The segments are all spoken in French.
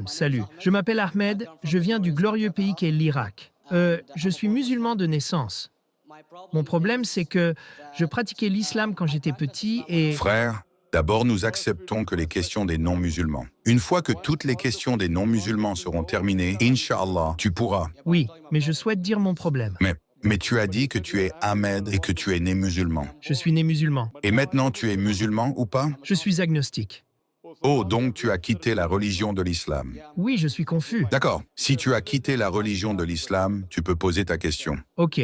Salut. Je m'appelle Ahmed, je viens du glorieux pays qu'est l'Irak. Je suis musulman de naissance. Mon problème, c'est que je pratiquais l'islam quand j'étais petit et... Frère, d'abord nous acceptons que les questions des non-musulmans. Une fois que toutes les questions des non-musulmans seront terminées, Inch'Allah, tu pourras. Oui, mais je souhaite dire mon problème. Mais tu as dit que tu es Ahmed et que tu es né musulman. Je suis né musulman. Et maintenant tu es musulman ou pas? Je suis agnostique. Oh, donc tu as quitté la religion de l'islam. Oui, je suis confus. D'accord. Si tu as quitté la religion de l'islam, tu peux poser ta question. Ok.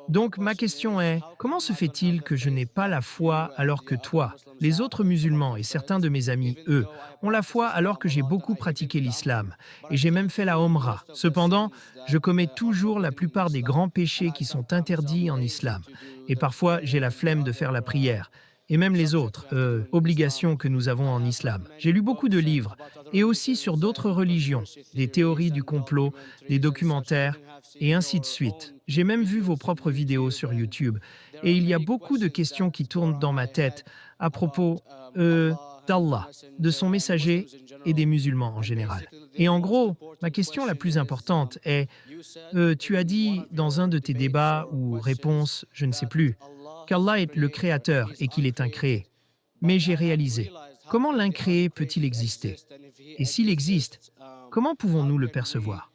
Donc ma question est, comment se fait-il que je n'ai pas la foi alors que toi, les autres musulmans et certains de mes amis, eux, ont la foi alors que j'ai beaucoup pratiqué l'islam et j'ai même fait la Omra. Cependant, je commets toujours la plupart des grands péchés qui sont interdits en islam. Et parfois, j'ai la flemme de faire la prière. Et même les autres obligations que nous avons en islam. J'ai lu beaucoup de livres, et aussi sur d'autres religions, des théories du complot, des documentaires, et ainsi de suite. J'ai même vu vos propres vidéos sur YouTube, et il y a beaucoup de questions qui tournent dans ma tête à propos d'Allah, de son messager et des musulmans en général. Et en gros, ma question la plus importante est, tu as dit dans un de tes débats ou réponses, je ne sais plus, qu'Allah est le créateur et qu'il est incréé. Mais j'ai réalisé, comment l'incréé peut-il exister? Et s'il existe, comment pouvons-nous le percevoir?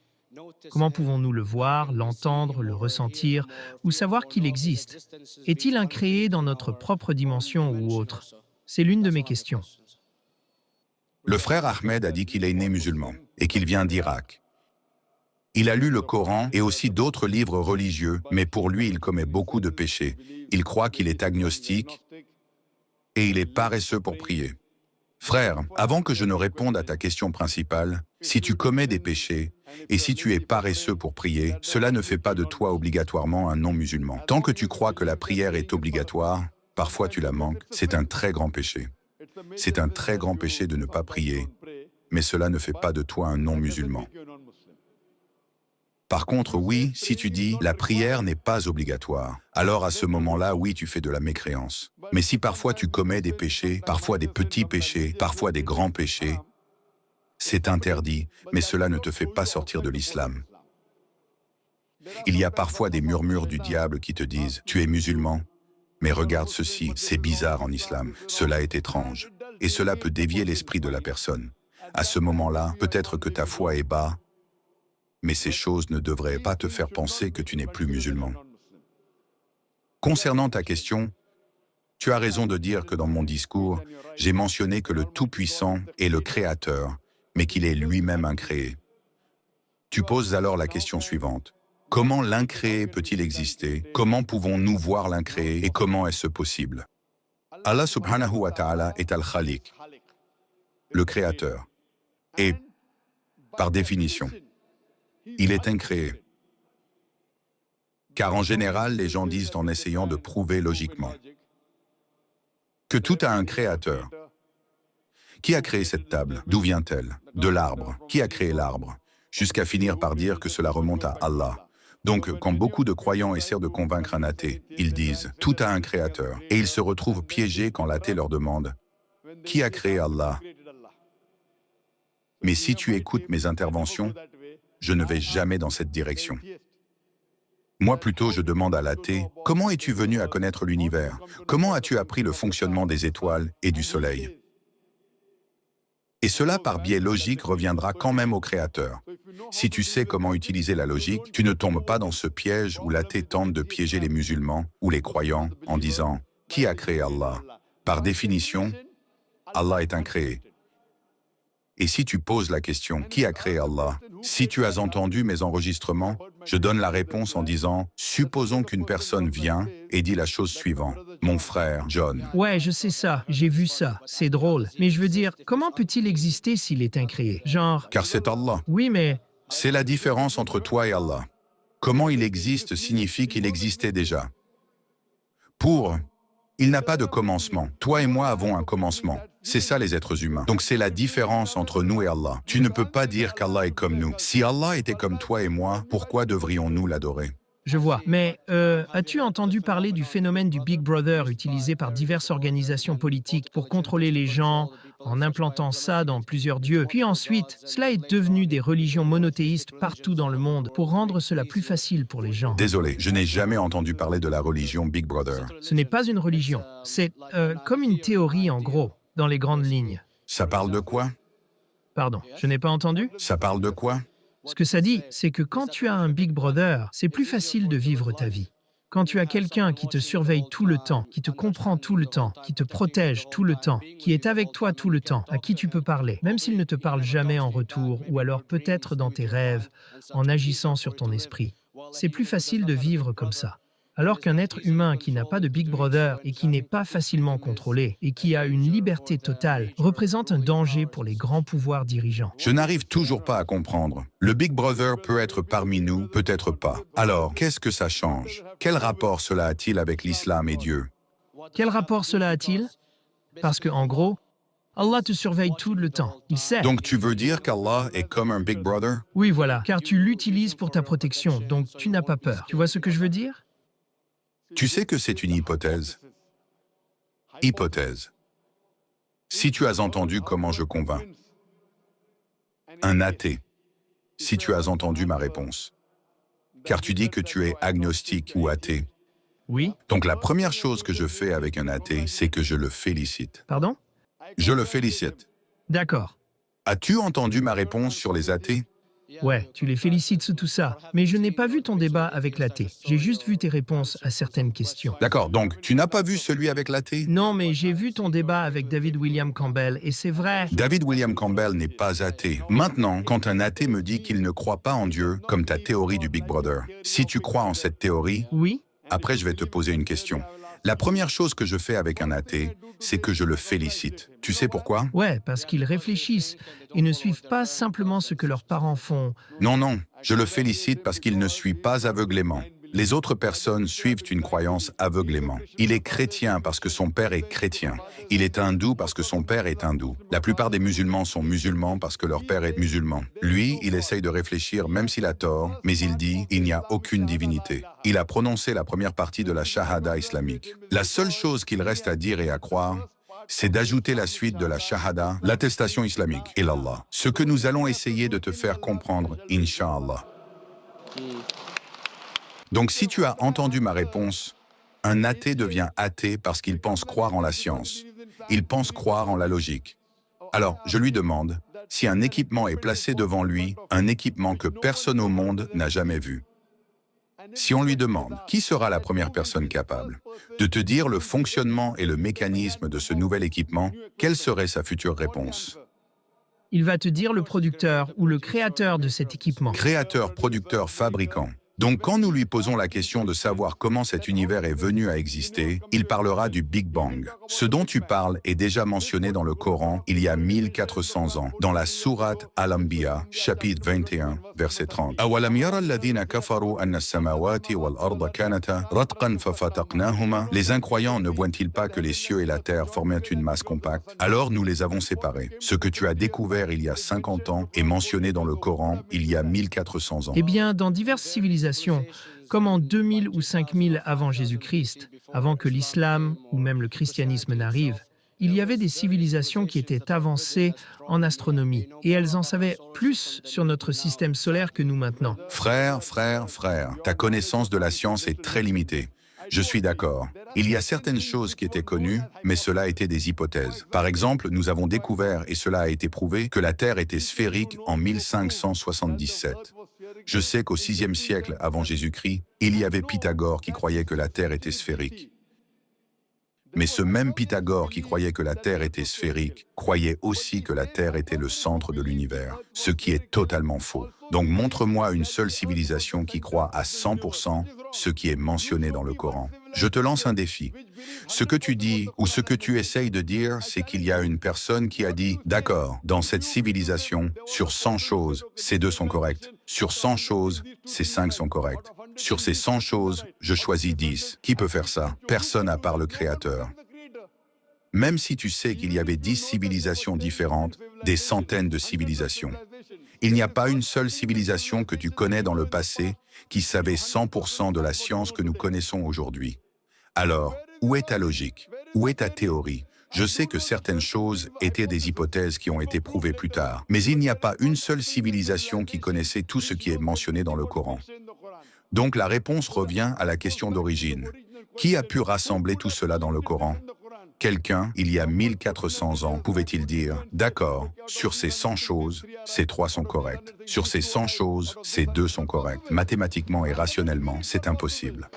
Comment pouvons-nous le voir, l'entendre, le ressentir ou savoir qu'il existe? Est-il incréé dans notre propre dimension ou autre? C'est l'une de mes questions. Le frère Ahmed a dit qu'il est né musulman et qu'il vient d'Irak. Il a lu le Coran et aussi d'autres livres religieux, mais pour lui, il commet beaucoup de péchés. Il croit qu'il est agnostique et il est paresseux pour prier. Frère, avant que je ne réponde à ta question principale, si tu commets des péchés et si tu es paresseux pour prier, cela ne fait pas de toi obligatoirement un non-musulman. Tant que tu crois que la prière est obligatoire, parfois tu la manques, c'est un très grand péché. C'est un très grand péché de ne pas prier, mais cela ne fait pas de toi un non-musulman. Par contre, oui, si tu dis « la prière n'est pas obligatoire », alors à ce moment-là, oui, tu fais de la mécréance. Mais si parfois tu commets des péchés, parfois des petits péchés, parfois des grands péchés, c'est interdit, mais cela ne te fait pas sortir de l'islam. Il y a parfois des murmures du diable qui te disent « tu es musulman ». Mais regarde ceci, c'est bizarre en islam, cela est étrange. Et cela peut dévier l'esprit de la personne. À ce moment-là, peut-être que ta foi est bas, mais ces choses ne devraient pas te faire penser que tu n'es plus musulman. Concernant ta question, tu as raison de dire que dans mon discours, j'ai mentionné que le Tout-Puissant est le Créateur, mais qu'il est lui-même incréé. Tu poses alors la question suivante. Comment l'incréé peut-il exister? Comment pouvons-nous voir l'incréé et comment est-ce possible? Allah subhanahu wa ta'ala est Al-Khaliq, le Créateur. Et, par définition, il est incréé. Car en général, les gens disent en essayant de prouver logiquement que tout a un créateur. Qui a créé cette table? D'où vient-elle? De l'arbre. Qui a créé l'arbre? Jusqu'à finir par dire que cela remonte à Allah. Donc, quand beaucoup de croyants essaient de convaincre un athée, ils disent « tout a un créateur » et ils se retrouvent piégés quand l'athée leur demande « qui a créé Allah ?» Mais si tu écoutes mes interventions, je ne vais jamais dans cette direction. Moi plutôt, je demande à l'athée, comment es-tu venu à connaître l'univers? Comment as-tu appris le fonctionnement des étoiles et du soleil? Et cela, par biais logique, reviendra quand même au Créateur. Si tu sais comment utiliser la logique, tu ne tombes pas dans ce piège où l'athée tente de piéger les musulmans ou les croyants en disant « qui a créé Allah ?» Par définition, Allah est incréé. Et si tu poses la question « qui a créé Allah ?» Si tu as entendu mes enregistrements, je donne la réponse en disant « supposons qu'une personne vient et dit la chose suivante. Mon frère, John. » Ouais, je sais ça, j'ai vu ça, c'est drôle. Mais je veux dire, comment peut-il exister s'il est incréé? Genre... Car c'est Allah. Oui, mais... C'est la différence entre toi et Allah. Comment il existe signifie qu'il existait déjà. Il n'a pas de commencement. Toi et moi avons un commencement. C'est ça les êtres humains. Donc c'est la différence entre nous et Allah. Tu ne peux pas dire qu'Allah est comme nous. Si Allah était comme toi et moi, pourquoi devrions-nous l'adorer? Je vois. Mais as-tu entendu parler du phénomène du Big Brother utilisé par diverses organisations politiques pour contrôler les gens en implantant ça dans plusieurs dieux. Puis ensuite, cela est devenu des religions monothéistes partout dans le monde pour rendre cela plus facile pour les gens. Désolé, je n'ai jamais entendu parler de la religion Big Brother. Ce n'est pas une religion, c'est comme une théorie en gros, dans les grandes lignes. Ça parle de quoi? Pardon, je n'ai pas entendu? Ça parle de quoi? Ce que ça dit, c'est que quand tu as un Big Brother, c'est plus facile de vivre ta vie. Quand tu as quelqu'un qui te surveille tout le temps, qui te comprend tout le temps, qui te protège tout le temps, qui est avec toi tout le temps, à qui tu peux parler, même s'il ne te parle jamais en retour, ou alors peut-être dans tes rêves, en agissant sur ton esprit, c'est plus facile de vivre comme ça. Alors qu'un être humain qui n'a pas de Big Brother et qui n'est pas facilement contrôlé et qui a une liberté totale représente un danger pour les grands pouvoirs dirigeants. Je n'arrive toujours pas à comprendre. Le Big Brother peut être parmi nous, peut-être pas. Alors, qu'est-ce que ça change? Quel rapport cela a-t-il avec l'islam et Dieu? Quel rapport cela a-t-il? Parce que, en gros, Allah te surveille tout le temps. Il sait. Donc tu veux dire qu'Allah est comme un Big Brother? Oui, voilà, car tu l'utilises pour ta protection, donc tu n'as pas peur. Tu vois ce que je veux dire? Tu sais que c'est une hypothèse. Hypothèse. Si tu as entendu comment je convainc. Un athée. Si tu as entendu ma réponse. Car tu dis que tu es agnostique ou athée. Oui. Donc la première chose que je fais avec un athée, c'est que je le félicite. Pardon? Je le félicite. D'accord. As-tu entendu ma réponse sur les athées? Ouais, tu les félicites sous tout ça. Mais je n'ai pas vu ton débat avec l'athée. J'ai juste vu tes réponses à certaines questions. D'accord, donc tu n'as pas vu celui avec l'athée? Non, mais j'ai vu ton débat avec David William Campbell, et c'est vrai. David William Campbell n'est pas athée. Maintenant, quand un athée me dit qu'il ne croit pas en Dieu, comme ta théorie du Big Brother, si tu crois en cette théorie, Oui? après je vais te poser une question. La première chose que je fais avec un athée, c'est que je le félicite. Tu sais pourquoi? Ouais, parce qu'ils réfléchissent et ne suivent pas simplement ce que leurs parents font. Non, non, je le félicite parce qu'il ne suit pas aveuglément. Les autres personnes suivent une croyance aveuglément. Il est chrétien parce que son père est chrétien. Il est hindou parce que son père est hindou. La plupart des musulmans sont musulmans parce que leur père est musulman. Lui, il essaye de réfléchir même s'il a tort, mais il dit « il n'y a aucune divinité ». Il a prononcé la première partie de la shahada islamique. La seule chose qu'il reste à dire et à croire, c'est d'ajouter la suite de la shahada, l'attestation islamique, et l'Allah. Ce que nous allons essayer de te faire comprendre, Inch'Allah. Donc si tu as entendu ma réponse, un athée devient athée parce qu'il pense croire en la science. Il pense croire en la logique. Alors, je lui demande si un équipement est placé devant lui, un équipement que personne au monde n'a jamais vu. Si on lui demande qui sera la première personne capable de te dire le fonctionnement et le mécanisme de ce nouvel équipement, quelle serait sa future réponse? Il va te dire le producteur ou le créateur de cet équipement. Créateur, producteur, fabricant. Donc quand nous lui posons la question de savoir comment cet univers est venu à exister, il parlera du Big Bang. Ce dont tu parles est déjà mentionné dans le Coran il y a 1400 ans, dans la sourate Al-Anbiya, chapitre 21, verset 30. أَوَلَمْ يَرَ الَّذِينَ كَفَرُوا أَنَّ السَّمَاوَاتِ وَالْأَرْضَ كَانَتَا رَتْقًا فَفَتَقْنَاهُمَا. Les incroyants ne voient-ils pas que les cieux et la terre formaient une masse compacte? Alors nous les avons séparés. Ce que tu as découvert il y a 50 ans est mentionné dans le Coran il y a 1400 ans. Eh bien, dans diverses civilisations, comme en 2000 ou 5000 avant Jésus-Christ, avant que l'islam ou même le christianisme n'arrive, il y avait des civilisations qui étaient avancées en astronomie et elles en savaient plus sur notre système solaire que nous maintenant. Frère, ta connaissance de la science est très limitée. Je suis d'accord. Il y a certaines choses qui étaient connues, mais cela était des hypothèses. Par exemple, nous avons découvert, et cela a été prouvé, que la Terre était sphérique en 1577. Je sais qu'au VIe siècle avant Jésus-Christ, il y avait Pythagore qui croyait que la Terre était sphérique. Mais ce même Pythagore qui croyait que la Terre était sphérique, croyait aussi que la Terre était le centre de l'univers, ce qui est totalement faux. Donc montre-moi une seule civilisation qui croit à 100% ce qui est mentionné dans le Coran. Je te lance un défi. Ce que tu dis ou ce que tu essayes de dire, c'est qu'il y a une personne qui a dit « D'accord, dans cette civilisation, sur 100 choses, ces 2 sont correctes. Sur 100 choses, ces 5 sont correctes. Sur ces 100 choses, je choisis 10. Qui peut faire ça? Personne à part le Créateur. » Même si tu sais qu'il y avait 10 civilisations différentes, des centaines de civilisations. Il n'y a pas une seule civilisation que tu connais dans le passé qui savait 100% de la science que nous connaissons aujourd'hui. Alors, où est ta logique? Où est ta théorie? Je sais que certaines choses étaient des hypothèses qui ont été prouvées plus tard, mais il n'y a pas une seule civilisation qui connaissait tout ce qui est mentionné dans le Coran. Donc la réponse revient à la question d'origine. Qui a pu rassembler tout cela dans le Coran? Quelqu'un, il y a 1400 ans, pouvait-il dire, d'accord, sur ces 100 choses, ces 3 sont correctes. Sur ces 100 choses, ces 2 sont correctes. Mathématiquement et rationnellement, c'est impossible.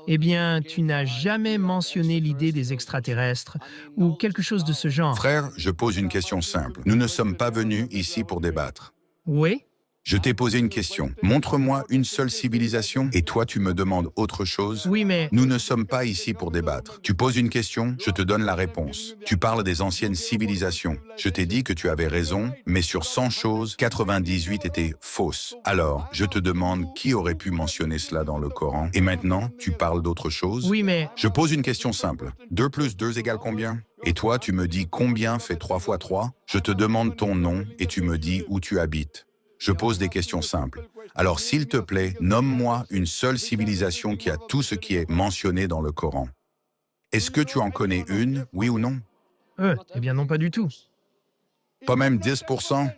Eh bien, tu n'as jamais mentionné l'idée des extraterrestres ou quelque chose de ce genre. Frère, je pose une question simple. Nous ne sommes pas venus ici pour débattre. Oui? Je t'ai posé une question. Montre-moi une seule civilisation et toi tu me demandes autre chose. Oui, mais Nous ne sommes pas ici pour débattre. Tu poses une question, je te donne la réponse. Tu parles des anciennes civilisations. Je t'ai dit que tu avais raison, mais sur 100 choses, 98 étaient fausses. Alors, je te demande qui aurait pu mentionner cela dans le Coran. Et maintenant, tu parles d'autre chose? oui, mais Je pose une question simple. 2 plus 2 égale combien? Et toi, tu me dis combien fait 3 fois 3? Je te demande ton nom et tu me dis où tu habites. Je pose des questions simples. Alors, s'il te plaît, nomme-moi une seule civilisation qui a tout ce qui est mentionné dans le Coran. Est-ce que tu en connais une, oui ou non? eh bien non, pas du tout. Pas même 10%?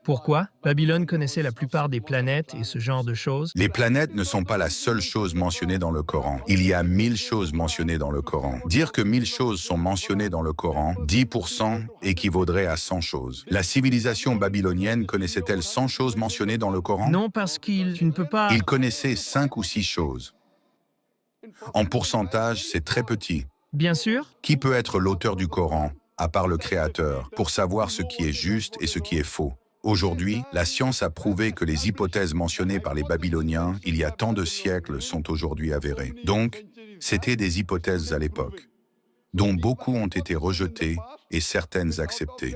Pourquoi? Babylone connaissait la plupart des planètes et ce genre de choses. Les planètes ne sont pas la seule chose mentionnée dans le Coran. Il y a 1000 choses mentionnées dans le Coran. Dire que 1000 choses sont mentionnées dans le Coran, 10% équivaudrait à 100 choses. La civilisation babylonienne connaissait-elle 100 choses mentionnées dans le Coran? Non, parce tu ne peux pas... Ils connaissaient 5 ou 6 choses. En pourcentage, c'est très petit. Bien sûr. Qui peut être l'auteur du Coran, à part le Créateur, pour savoir ce qui est juste et ce qui est faux? Aujourd'hui, la science a prouvé que les hypothèses mentionnées par les Babyloniens il y a tant de siècles sont aujourd'hui avérées. Donc, c'était des hypothèses à l'époque, dont beaucoup ont été rejetées et certaines acceptées.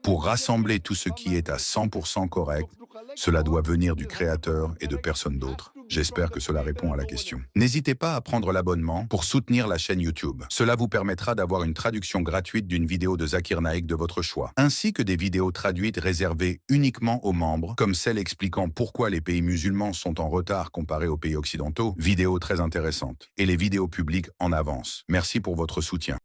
Pour rassembler tout ce qui est à 100% correct, cela doit venir du Créateur et de personne d'autre. J'espère que cela répond à la question. N'hésitez pas à prendre l'abonnement pour soutenir la chaîne YouTube. Cela vous permettra d'avoir une traduction gratuite d'une vidéo de Zakir Naik de votre choix, ainsi que des vidéos traduites réservées uniquement aux membres, comme celle expliquant pourquoi les pays musulmans sont en retard comparés aux pays occidentaux, vidéos très intéressantes, et les vidéos publiques en avance. Merci pour votre soutien.